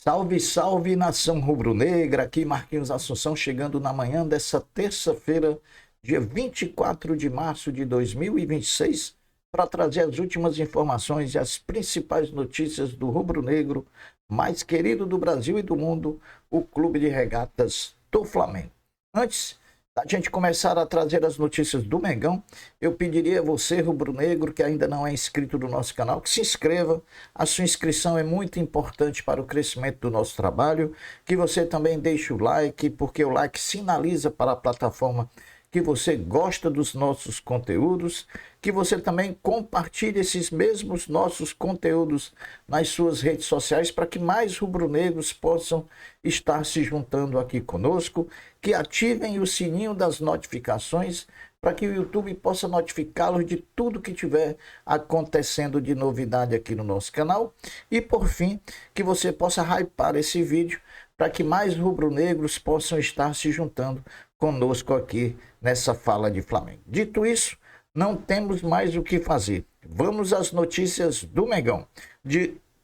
Salve, salve, nação rubro-negra, aqui Marquinhos Assunção chegando na manhã dessa terça-feira, dia 24 de março de 2026, para trazer as últimas informações e as principais notícias do rubro-negro mais querido do Brasil e do mundo, o Clube de Regatas do Flamengo. Antes da gente começar a trazer as notícias do Mengão, eu pediria a você, rubro-negro, que ainda não é inscrito no nosso canal, que se inscreva. A sua inscrição é muito importante para o crescimento do nosso trabalho. Que você também deixe o like, porque o like sinaliza para a plataforma que você gosta dos nossos conteúdos, que você também compartilhe esses mesmos nossos conteúdos nas suas redes sociais para que mais rubro-negros possam estar se juntando aqui conosco, que ativem o sininho das notificações para que o YouTube possa notificá-los de tudo que tiver acontecendo de novidade aqui no nosso canal. E por fim, que você possa hypar esse vídeo para que mais rubro-negros possam estar se juntando conosco aqui nessa fala de Flamengo. Dito isso, não temos mais o que fazer. Vamos às notícias do Mengão.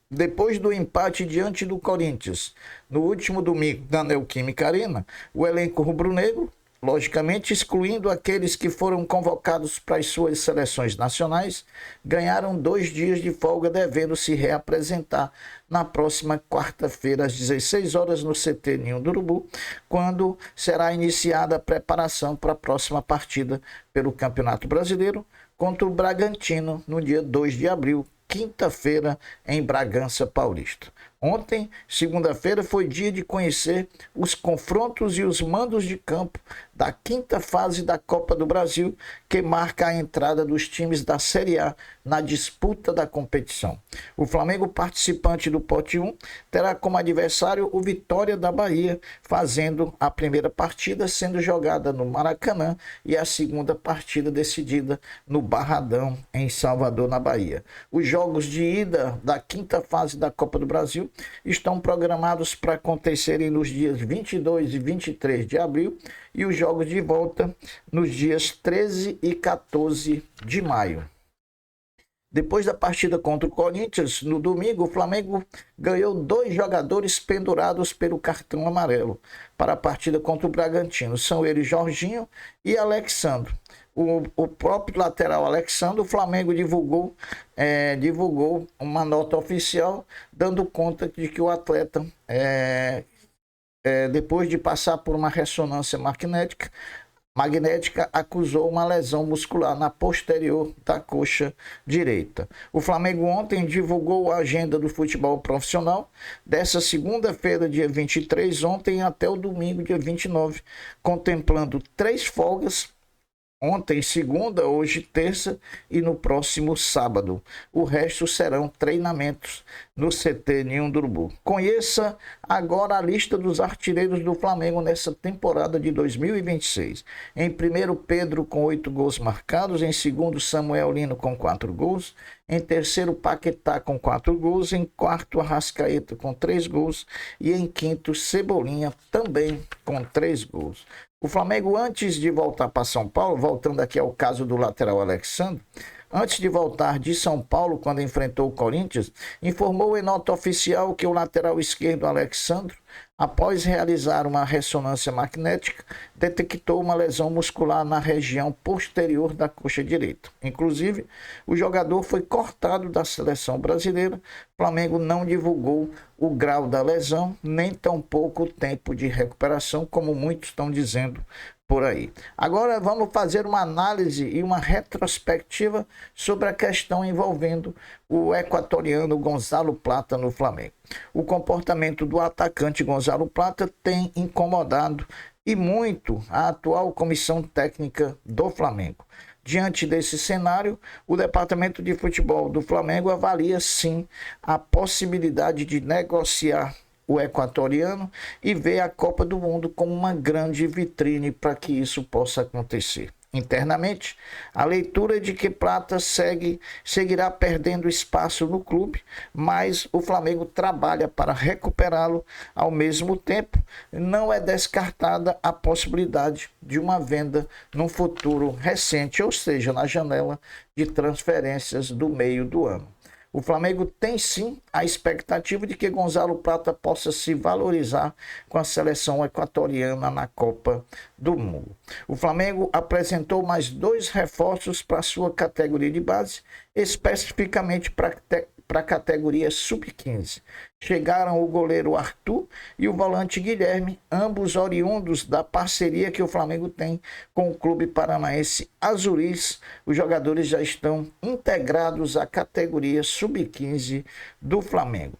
Depois do empate diante do Corinthians, no último domingo na Neoquímica Arena, o elenco rubro-negro, logicamente excluindo aqueles que foram convocados para as suas seleções nacionais, ganharam 2 dias de folga, devendo se reapresentar na próxima quarta-feira, às 16 horas, no CT Ninho do Urubu, quando será iniciada a preparação para a próxima partida pelo Campeonato Brasileiro contra o Bragantino, no dia 2 de abril, quinta-feira, em Bragança Paulista. Ontem, segunda-feira, foi dia de conhecer os confrontos e os mandos de campo da quinta fase da Copa do Brasil, que marca a entrada dos times da Série A na disputa da competição. O Flamengo, participante do Pote 1, terá como adversário o Vitória da Bahia, fazendo a primeira partida sendo jogada no Maracanã e a segunda partida decidida no Barradão, em Salvador, na Bahia. Os jogos de ida da quinta fase da Copa do Brasil estão programados para acontecerem nos dias 22 e 23 de abril e os jogos de volta nos dias 13 e 14 de maio. Depois da partida contra o Corinthians, no domingo, o Flamengo ganhou 2 jogadores pendurados pelo cartão amarelo para a partida contra o Bragantino. São eles Jorginho e Alexandro. O próprio lateral Alexandre, o Flamengo divulgou uma nota oficial dando conta de que o atleta, depois de passar por uma ressonância magnética, acusou uma lesão muscular na posterior da coxa direita. O Flamengo ontem divulgou a agenda do futebol profissional dessa segunda-feira, dia 23, ontem até o domingo, dia 29, contemplando 3 folgas. Ontem, segunda, hoje, terça e no próximo sábado. O resto serão treinamentos no CT Ninho do Urubu. Conheça agora a lista dos artilheiros do Flamengo nessa temporada de 2026. Em primeiro, Pedro com 8 gols marcados. Em segundo, Samuel Lino com 4 gols. Em terceiro, Paquetá com 4 gols. Em quarto, Arrascaeta com 3 gols. E em quinto, Cebolinha também com 3 gols. O Flamengo, antes de voltar para São Paulo, voltando aqui ao caso do lateral Alexandre, antes de voltar de São Paulo, quando enfrentou o Corinthians, informou em nota oficial que o lateral esquerdo Alexandre, após realizar uma ressonância magnética, detectou uma lesão muscular na região posterior da coxa direita. Inclusive, o jogador foi cortado da seleção brasileira. O Flamengo não divulgou o grau da lesão, nem tampouco o tempo de recuperação, como muitos estão dizendo por aí. Agora vamos fazer uma análise e uma retrospectiva sobre a questão envolvendo o equatoriano Gonzalo Plata no Flamengo. O comportamento do atacante Gonzalo Plata tem incomodado e muito a atual comissão técnica do Flamengo. Diante desse cenário, o departamento de futebol do Flamengo avalia sim a possibilidade de negociar o equatoriano e vê a Copa do Mundo como uma grande vitrine para que isso possa acontecer. Internamente, a leitura é de que Plata seguirá perdendo espaço no clube, mas o Flamengo trabalha para recuperá-lo. Ao mesmo tempo, não é descartada a possibilidade de uma venda num futuro recente, ou seja, na janela de transferências do meio do ano. O Flamengo tem sim a expectativa de que Gonzalo Prata possa se valorizar com a seleção equatoriana na Copa do Mundo. O Flamengo apresentou mais 2 reforços para sua categoria de base, especificamente para a categoria sub-15. Chegaram o goleiro Arthur e o volante Guilherme, ambos oriundos da parceria que o Flamengo tem com o clube paranaense Azuris. Os jogadores já estão integrados à categoria sub-15 do Flamengo.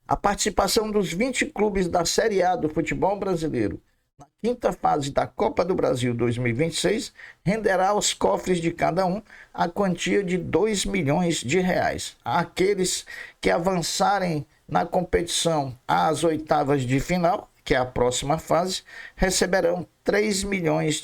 A participação dos 20 clubes da Série A do futebol brasileiro na quinta fase da Copa do Brasil 2026 renderá aos cofres de cada um a quantia de R$2 milhões. Aqueles que avançarem na competição às oitavas de final, que é a próxima fase, receberão R$3 milhões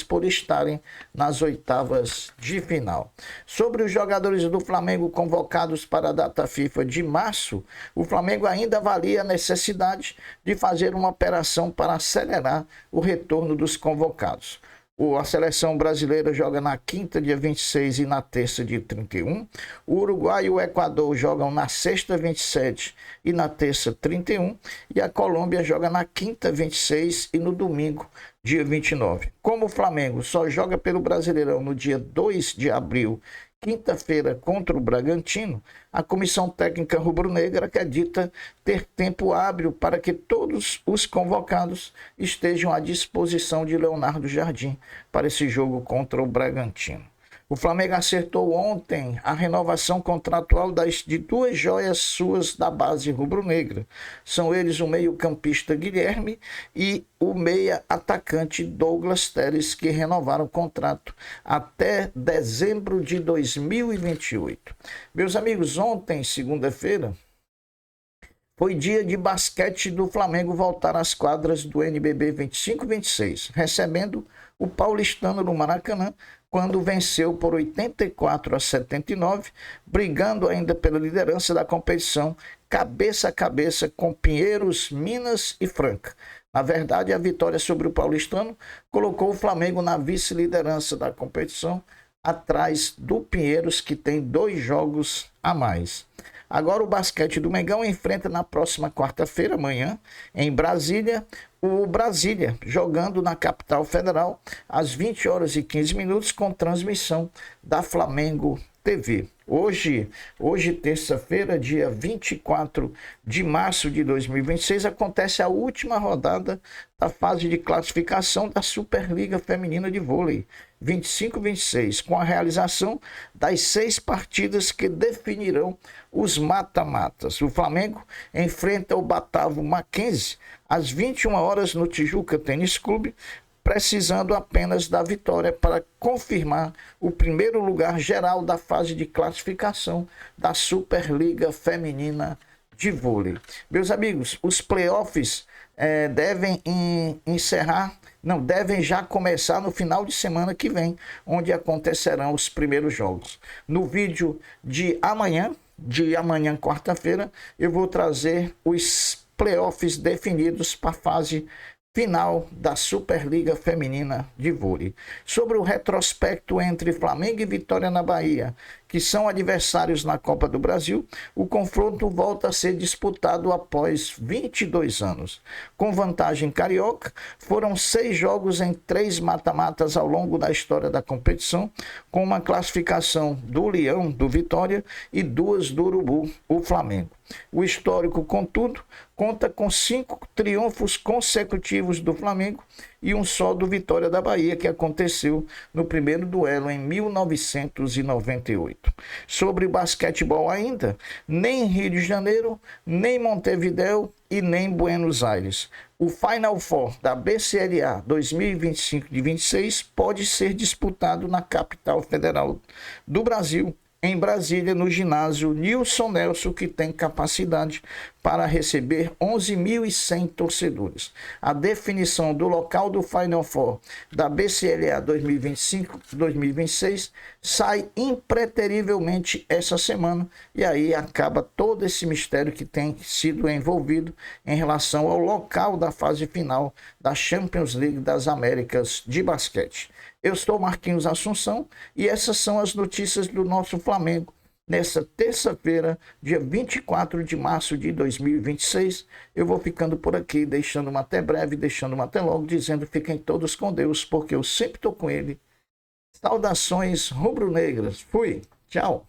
por estarem nas oitavas de final. Sobre os jogadores do Flamengo convocados para a data FIFA de março, o Flamengo ainda avalia a necessidade de fazer uma operação para acelerar o retorno dos convocados. A seleção brasileira joga na quinta, dia 26, e na terça, dia 31. O Uruguai e o Equador jogam na sexta, 27, e na terça, 31. E a Colômbia joga na quinta, 26, e no domingo, dia 29. Como o Flamengo só joga pelo Brasileirão no dia 2 de abril, quinta-feira, contra o Bragantino, a comissão técnica rubro-negra acredita ter tempo hábil para que todos os convocados estejam à disposição de Leonardo Jardim para esse jogo contra o Bragantino. O Flamengo acertou ontem a renovação contratual de 2 joias suas da base rubro-negra. São eles o meio-campista Guilherme e o meia-atacante Douglas Teres, que renovaram o contrato até dezembro de 2028. Meus amigos, ontem, segunda-feira, foi dia de basquete do Flamengo voltar às quadras do NBB 25-26, recebendo o paulistano no Maracanã, quando venceu por 84-79, brigando ainda pela liderança da competição, cabeça a cabeça com Pinheiros, Minas e Franca. Na verdade, a vitória sobre o paulistano colocou o Flamengo na vice-liderança da competição, atrás do Pinheiros, que tem 2 jogos a mais. Agora o basquete do Mengão enfrenta na próxima quarta-feira, amanhã, em Brasília, o Brasília, jogando na capital federal, às 20h15, com transmissão da Flamengo TV. Hoje, terça-feira, dia 24 de março de 2026, acontece a última rodada da fase de classificação da Superliga Feminina de Vôlei 25-26, com a realização das 6 partidas que definirão os mata-matas. O Flamengo enfrenta o Batavo Mackenzie às 21h no Tijuca Tênis Clube, precisando apenas da vitória para confirmar o primeiro lugar geral da fase de classificação da Superliga Feminina de Vôlei. Meus amigos, os playoffs devem já começar no final de semana que vem, onde acontecerão os primeiros jogos. No vídeo de amanhã, quarta-feira, eu vou trazer os playoffs definidos para a fase final da Superliga Feminina de Vôlei. Sobre o retrospecto entre Flamengo e Vitória na Bahia, que são adversários na Copa do Brasil, o confronto volta a ser disputado após 22 anos. Com vantagem carioca, foram 6 jogos em 3 mata-matas ao longo da história da competição, com uma classificação do Leão, do Vitória, e 2 do Urubu, o Flamengo. O histórico, contudo, conta com 5 triunfos consecutivos do Flamengo e um só do Vitória da Bahia, que aconteceu no primeiro duelo em 1998. Sobre basquetebol ainda, nem Rio de Janeiro, nem Montevidéu e nem Buenos Aires. O Final Four da BCLA 2025-26 pode ser disputado na capital federal do Brasil, em Brasília, no ginásio Nilson Nelson, que tem capacidade para receber 11.100 torcedores. A definição do local do Final Four da BCLA 2025-2026 sai impreterivelmente essa semana, e aí acaba todo esse mistério que tem sido envolvido em relação ao local da fase final da Champions League das Américas de basquete. Eu sou Marquinhos Assunção e essas são as notícias do nosso Flamengo nessa terça-feira, dia 24 de março de 2026. Eu vou ficando por aqui, deixando uma até breve, deixando uma até logo, dizendo fiquem todos com Deus, porque eu sempre estou com Ele. Saudações rubro-negras. Fui. Tchau.